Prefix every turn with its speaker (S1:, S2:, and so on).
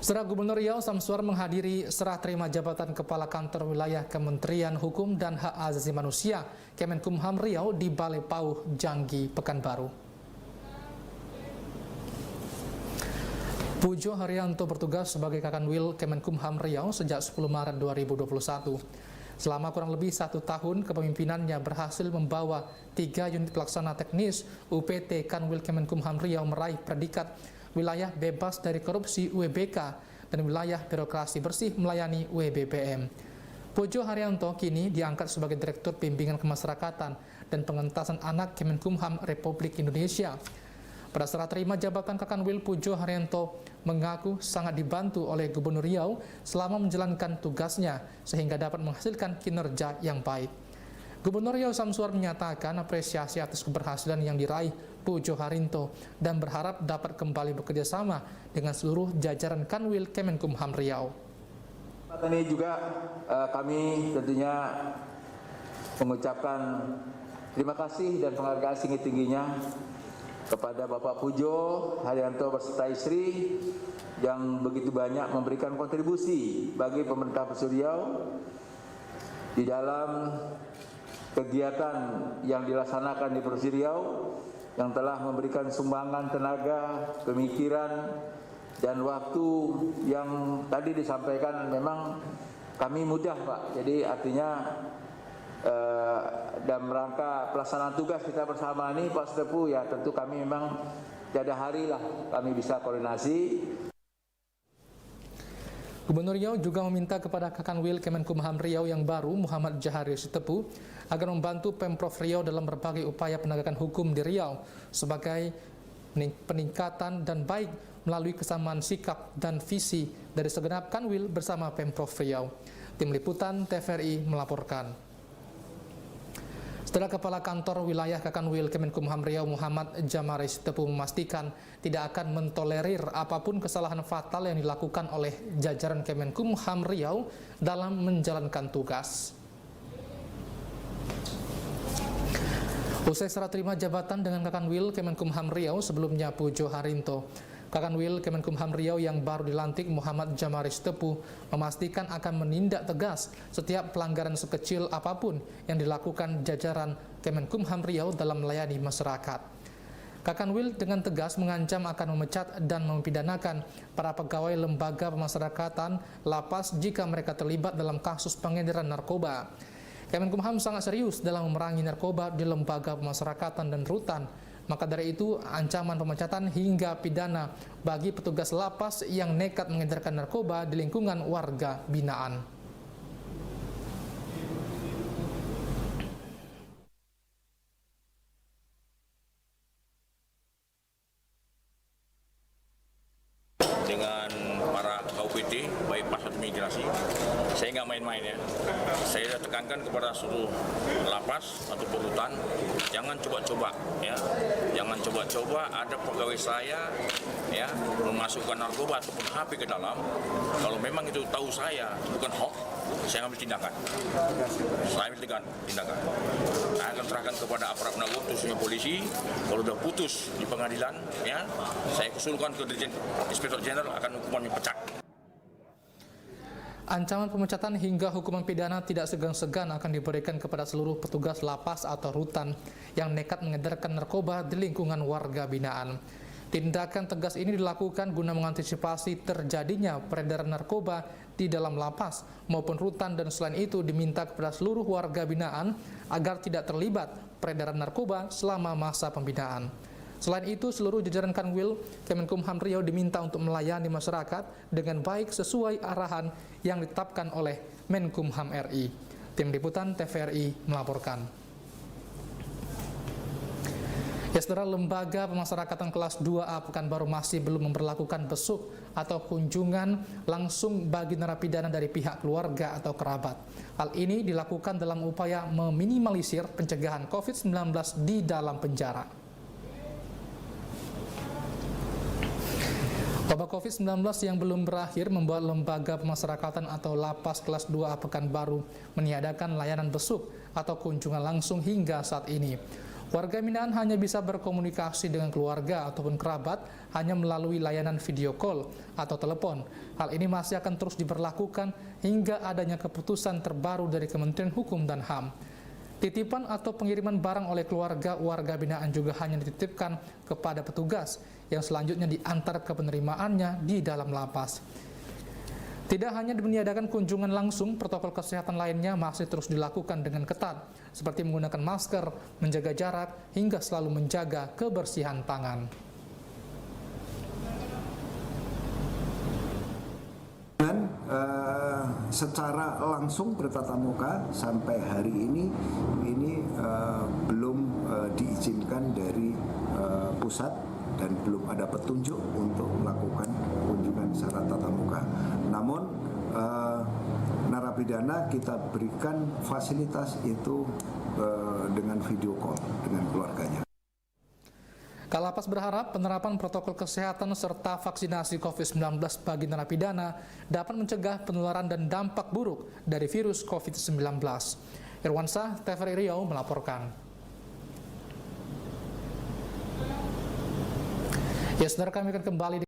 S1: Saudara Gubernur Riau Samsuar menghadiri serah terima jabatan Kepala Kantor Wilayah Kementerian Hukum dan Hak Asasi Manusia Kemenkumham Riau di Balai Pauh, Janggi, Pekanbaru. Pujo Haryanto bertugas sebagai Kakanwil Kemenkumham Riau sejak 10 Maret 2021. Selama kurang lebih 1 tahun, kepemimpinannya berhasil membawa 3 unit pelaksana teknis UPT Kanwil Kemenkumham Riau meraih predikat wilayah bebas dari korupsi UEBK dan wilayah birokrasi bersih melayani UEBPM. Pujo Haryanto kini diangkat sebagai Direktur Bimbingan Kemasyarakatan dan Pengentasan Anak Kemenkumham Republik Indonesia. Pada serah terima jabatan Kakanwil, Pujo Haryanto mengaku sangat dibantu oleh Gubernur Riau selama menjalankan tugasnya sehingga dapat menghasilkan kinerja yang baik. Gubernur Riau Samsuar menyatakan apresiasi atas keberhasilan yang diraih Pujo Haryanto dan berharap dapat kembali bekerja sama dengan seluruh jajaran Kanwil Kemenkumham Riau.
S2: Ini juga kami tentunya mengucapkan terima kasih dan penghargaan setinggi-tingginya kepada Bapak Pujo Haryanto beserta istri yang begitu banyak memberikan kontribusi bagi pemerintah Provinsi Riau di dalam kegiatan yang dilaksanakan di Provinsi Riau, yang telah memberikan sumbangan tenaga, pemikiran, dan waktu yang tadi disampaikan. Memang kami mudah, Pak. Jadi artinya dalam rangka pelaksanaan tugas kita bersama ini, Pak Setepu, ya tentu kami memang tiada hari lah kami bisa koordinasi.
S1: Gubernur Riau juga meminta kepada Kakanwil Kemenkumham Riau yang baru, Muhammad Jahari Sitepu, agar membantu Pemprov Riau dalam berbagai upaya penegakan hukum di Riau sebagai peningkatan dan baik melalui kesamaan sikap dan visi dari segenap Kanwil bersama Pemprov Riau. Tim Liputan TVRI melaporkan. Setelah Kepala Kantor Wilayah Kakanwil Kemenkumham Riau Muhammad Jahari Sitepu memastikan tidak akan mentolerir apapun kesalahan fatal yang dilakukan oleh jajaran Kemenkumham Riau dalam menjalankan tugas. Usai serah terima jabatan dengan Kakanwil Kemenkumham Riau sebelumnya Pujo Haryanto, Kakanwil Kemenkumham Riau yang baru dilantik Muhammad Jahari Sitepu memastikan akan menindak tegas setiap pelanggaran sekecil apapun yang dilakukan jajaran Kemenkumham Riau dalam melayani masyarakat. Kakanwil dengan tegas mengancam akan memecat dan mempidanakan para pegawai lembaga pemasyarakatan lapas jika mereka terlibat dalam kasus pengedaran narkoba. Kemenkumham sangat serius dalam memerangi narkoba di lembaga pemasyarakatan dan rutan. Maka dari itu, ancaman pemecatan hingga pidana bagi petugas lapas yang nekat mengedarkan narkoba di lingkungan warga binaan.
S3: Dengan para KUPT, baik pasar imigrasi, saya nggak main-main ya. Saya tekankan kepada seluruh lapas atau rutan, jangan coba-coba ya, jangan coba-coba ada pegawai saya ya memasukkan narkoba ataupun HP ke dalam. Kalau memang itu tahu saya bukan hoax, saya ambil tindakan. Saya ambil tindakan. Saya akan serahkan kepada aparat penegak hukum khususnya polisi. Kalau sudah putus di pengadilan ya, saya usulkan ke Dirjen Inspektur Jenderal akan hukumannya pecat.
S1: Ancaman pemecatan hingga hukuman pidana tidak segan-segan akan diberikan kepada seluruh petugas lapas atau rutan yang nekat mengedarkan narkoba di lingkungan warga binaan. Tindakan tegas ini dilakukan guna mengantisipasi terjadinya peredaran narkoba di dalam lapas maupun rutan, dan selain itu diminta kepada seluruh warga binaan agar tidak terlibat peredaran narkoba selama masa pembinaan. Selain itu, seluruh jajaran Kanwil Kemenkumham Riau diminta untuk melayani masyarakat dengan baik sesuai arahan yang ditetapkan oleh Menkumham RI. Tim Liputan TVRI melaporkan. Ya, saudara, lembaga pemasyarakatan kelas 2A Pekanbaru masih belum memperlakukan besuk atau kunjungan langsung bagi narapidana dari pihak keluarga atau kerabat. Hal ini dilakukan dalam upaya meminimalisir pencegahan COVID-19 di dalam penjara. Wabah COVID-19 yang belum berakhir membuat lembaga pemasyarakatan atau lapas kelas 2A Pekanbaru meniadakan layanan besuk atau kunjungan langsung hingga saat ini. Warga binaan hanya bisa berkomunikasi dengan keluarga ataupun kerabat hanya melalui layanan video call atau telepon. Hal ini masih akan terus diberlakukan hingga adanya keputusan terbaru dari Kementerian Hukum dan HAM. Titipan atau pengiriman barang oleh keluarga warga binaan juga hanya dititipkan kepada petugas yang selanjutnya diantar ke penerimaannya di dalam lapas. Tidak hanya meniadakan kunjungan langsung, protokol kesehatan lainnya masih terus dilakukan dengan ketat, seperti menggunakan masker, menjaga jarak, hingga selalu menjaga kebersihan tangan.
S4: Dan secara langsung bertatap muka sampai hari ini belum diizinkan dari pusat dan belum ada petunjuk untuk melakukan kunjungan secara tatap muka. Namun narapidana kita berikan fasilitas itu dengan video call dengan keluarganya.
S1: Kalapas berharap penerapan protokol kesehatan serta vaksinasi COVID-19 bagi narapidana dapat mencegah penularan dan dampak buruk dari virus COVID-19. Irwansyah, TVRI Riau melaporkan. Ya, saudara, kami akan kembali